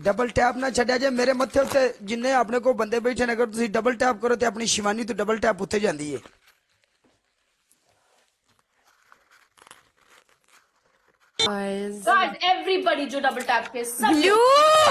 Double tap ना छड्या जे मेरे मत्थे उत्ते जिन्ने अपने को बंदे बैठे ने, अगर तुसी डबल टैप करो ते अपनी शिवानी तो डबल टैप उत्ते जांदी है। Guys, everybody जो डबल टैप के सब Blue,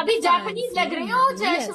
अभी जापानीज लग रही हो जयश्री।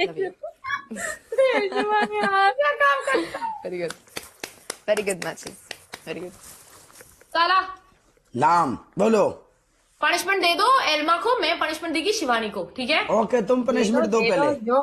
Love you. क्या काम करता है? Very good. Very good matches. Very good. काला नाम बोलो। पनिशमेंट दे दो एल्मा को, मैं पनिशमेंट देगी शिवानी को, ठीक है? ओके तुम पनिशमेंट दो पहले। जो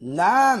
नाम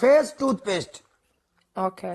face toothpaste. Okay,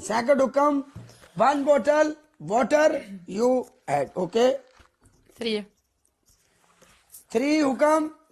Second to come 1 bottle water you add. Okay. 3. 3 who come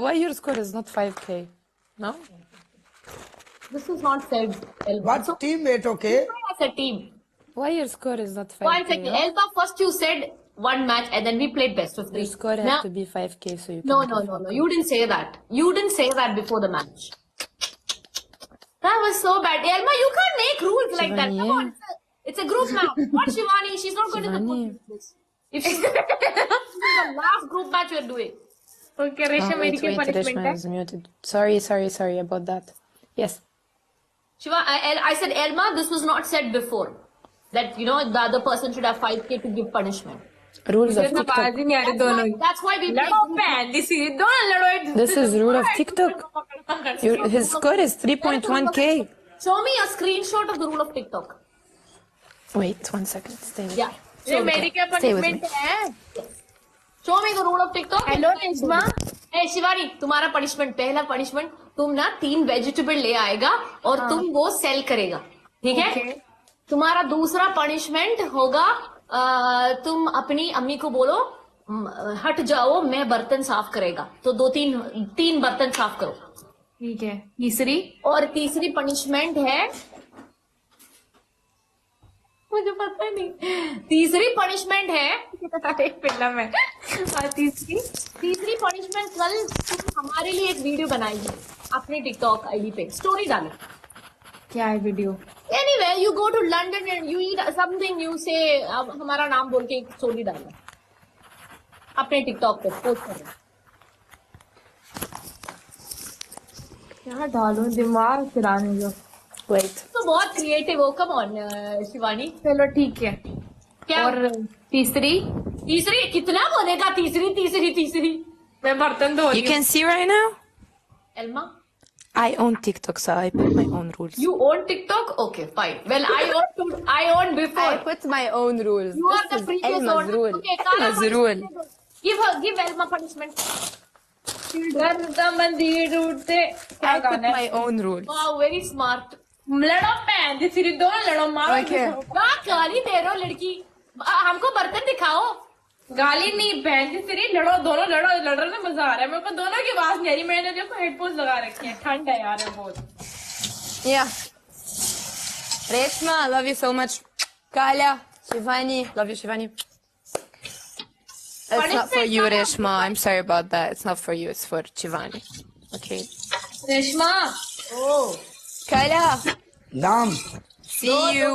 Why your score is not 5k? No? This is not said. Elba. What teammate? Okay. As a team. Why your score is not 5k? One second. No? Elba, first you said one match and then we played best of 3. Your score Now- has to be 5k so you can. No. You didn't say that. You didn't say that before the match. That was so bad. Elma, you can't make rules like that. Come on. It's a group match. What Shivani? She's not going to the Shivani. this. If she's this is the last group match we're doing. Okay Reshma मेरी क्या Wait, punishment Reshma है? is muted. Sorry about that. Yes. Shiva, I said, Elma, this was not said before. That, you know, the other person should have 5k to give punishment. Rules of मुझे TikTok. आवाज ही नहीं आ रही दोनों ही। That's why we play लड़ो group पहन दी सी दोनों लड़ो एक दूसरे This is rule of TikTok. His score is 3.1k. Show me a screenshot of the rule of TikTok. Wait, 1 second. Stay with Yeah. me. ये मेरी क्या Stay with me. पनिशमेंट है? Show me the rule of TikTok. Hello Reshma ए शिवानी, तुम्हारा punishment, पहला punishment, तुम ना 3 vegetable ले आएगा और तुम वो सेल करेगा, ठीक है? Okay. तुम्हारा दूसरा पनिशमेंट होगा, तुम अपनी अम्मी को बोलो हट जाओ, मैं बर्तन साफ करेगा, तो 2-3 बर्तन साफ करो। ठीक है। तीसरी और तीसरी पनिशमेंट है, मुझे पता नहीं, तीसरी पनिशमेंट है, एक फिल्म है और तीसरी पनिशमेंट कल तुम हमारे लिए एक वीडियो बनाएगी अपने टिकटॉक आईडी पे, स्टोरी डालो। क्या है video? Anyway you go to London and you eat something, you say हमारा नाम बोल के एक स्टोरी डालो अपने टिकटॉक पे, पोस्ट करो। क्या डालूं, दिमाग चलाने दो। Wait. तो बहुत क्रिएटिव हो, कम ऑन शिवानी। चलो ठीक है। क्या? और तीसरी कितना बोलेगा? तीसरी मैं बर्तन धो You रही हूँ। can see right now? Elma, I own TikTok, so I put my own rules. you own TikTok? Okay, fine. Well, I own before. I put my own rules. You are This the is previous Elma's owner. rule. Okay, Kala Elma's rule. give Elma punishment. घर का मंदिर उठते क्या I put गाना है? my own rules. Wow, very smart. लड़ो पहन दी सी दोनों लड़ो मारो Okay. वाह, गाली दे रहे हो लड़की, हमको बर्तन दिखाओ। गाली नहीं बहन दी सिरी, लड़ो दोनों लड़ रहे ना, मजा आ रहा है मेरे को, दोनों की आवाज नहीं आ रही। मैंने देखो हेडफोन्स लगा रखे हैं, ठंड है यार बहुत। Yeah. Reshma, I love you so much. Kala, Shivani, love you, Shivani. It's not for you, Reshma. I'm sorry about that. It's not for you. It's for Shivani. Okay. Reshma Oh. Kala, नाम see you.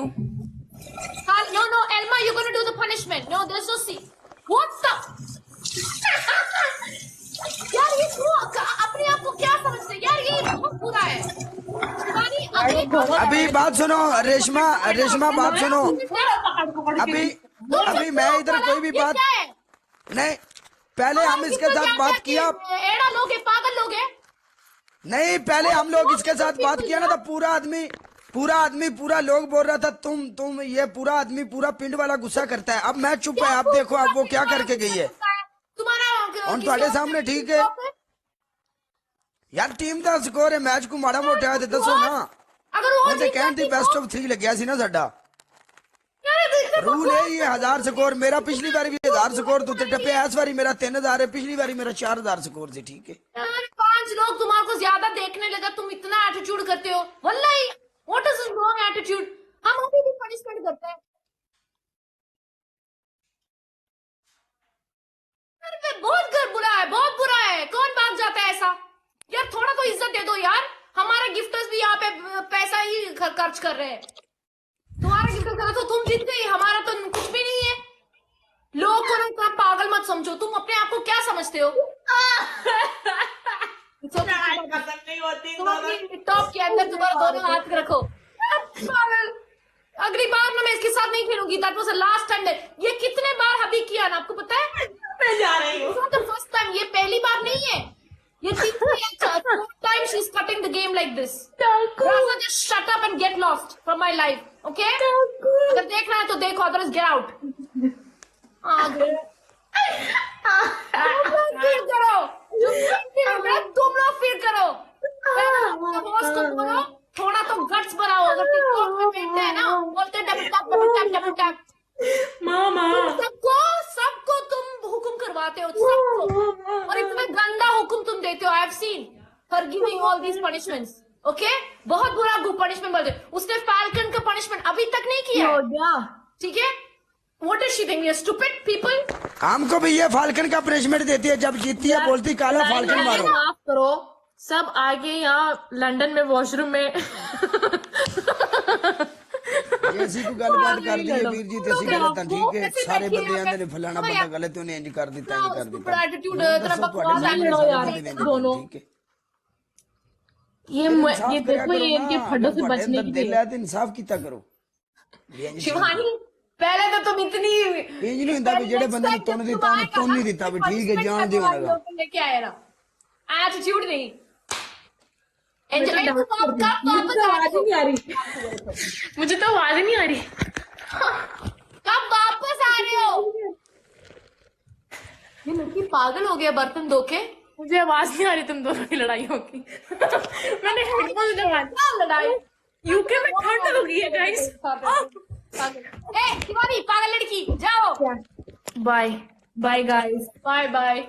No, Elma, you're gonna do the punishment. No, there's no see. What the? यार ये क्यों अपने आप को क्या समझते हैं? यार ये बहुत बुरा है। शिवानी, अभी बात सुनो, रेशमा बात सुनो। अभी मैं इधर कोई भी बात नहीं, पहले हम इसके साथ बात किया। एड़ा लोग हैं, पागल लोग हैं। नहीं, पहले हम लोग इसके साथ बात किया ना, तो पूरा आदमी पूरा लोग बोल रहा था तुम ये पूरा आदमी पूरा पिंड वाला गुस्सा करता है। अब मैं चुप है, आप देखो अब वो क्या करके गई है। तुम्हारा और तुम्हारे सामने ठीक है यार, टीम का स्कोर है, मैच को माड़ा मोटा है, दसो ना। अगर वो मुझे कहती बेस्ट ऑफ 3 लग्या सी ना साडा रूल है ये। 1000 स्कोर मेरा, पिछली बार भी 1000 स्कोर तो टप्पे, इस बारी मेरा 3000 है, पिछली बारी मेरा 4000 स्कोर से, ठीक है। 5 लोग तुम्हारे को ज्यादा देखने लगा, तुम इतना एटीट्यूड करते हो। वल्लाही, व्हाट इज रॉन्ग एटीट्यूड? हम अभी भी पनिशमेंट करते हैं। अरे बहुत बुरा है, बहुत बुरा है। कौन भाग जाता है ऐसा? यार थोड़ा तो इज्जत दे दो यार। हमारे गिफ्टर्स भी यहाँ पे पैसा ही खर्च कर रहे हैं। तुम्हारा गिफ्टर करा तो तुम जीत गई, हमारा तो कुछ भी नहीं है। लोग को ना इतना पागल मत समझो। तुम अपने आप को क्या समझते हो? नहीं होती। तुम अपनी टॉप के अंदर दोबारा दोनों हाथ रखो। पागल। अगली बार ना मैं इसके साथ नहीं खेलूंगी। That was the last time. ये कितने बार अभी किया ना, आपको पता है? मैं जा रही हूँ। फर्स्ट टाइम, ये पहली बार नहीं है। ये fourth time she's cutting the game like this. Raza, just shut up and get lost from my life, okay? अगर देखना है तो देखो, otherwise get out. फील करो, तुम लोग फील करो। होस्ट को बोलो थोड़ा तो गट्स बनाओ। अगर टिकटॉक में बैठते हैं ना, बोलते डबल टैप। मामा सबको तुम हुक्म करवाते हो, सबको। और इतना गंदा हुक्म तुम देते हो। I have seen her giving all these punishments, okay? बहुत बुरा पनिशमेंट बोलते। उसने फाल्कन का पनिशमेंट अभी तक नहीं किया, ठीक है? What does she think? We are stupid people? हमको भी ये फाल्कन का पनिशमेंट देती है। जब जीतती है बोलती काला फाल्कन मारो। माफ करो, सब आगे यहाँ लंदन में वॉशरूम में जैसी तू गलबात कर दी है वीर जी, तैसी गलत है, ठीक है? सारे बंदे आंदे ने फलाना बंदा गलत है, उन्हें इंज कर देता है, कर देता है। एटीट्यूड तेरा बकवास है दोनों। ठीक है? ये देखो, ये इनके फड्डों से बचने के दिल लिए। है तो इंसाफ कितना करो। शिवानी, पहले तो तुम इतनी इंज नहीं होता भी जेड़े बंदे ने तुन दिता उन्हें तुन नहीं दिता भी, ठीक है? जान दे होगा लेके आया ना, एटीट्यूड नहीं। मुझे तो आवाज ही नहीं आ रही। कब वापस आ रहे हो? ये लड़की पागल हो गया बर्तन धो के। मुझे आवाज नहीं आ रही तुम दोनों की लड़ाइयों की। मैंने हेडफोन लगा लड़ाई यूके में ठंड हो गई है गाइस। ए शिवानी, पागल लड़की, जाओ। Bye bye guys, bye bye.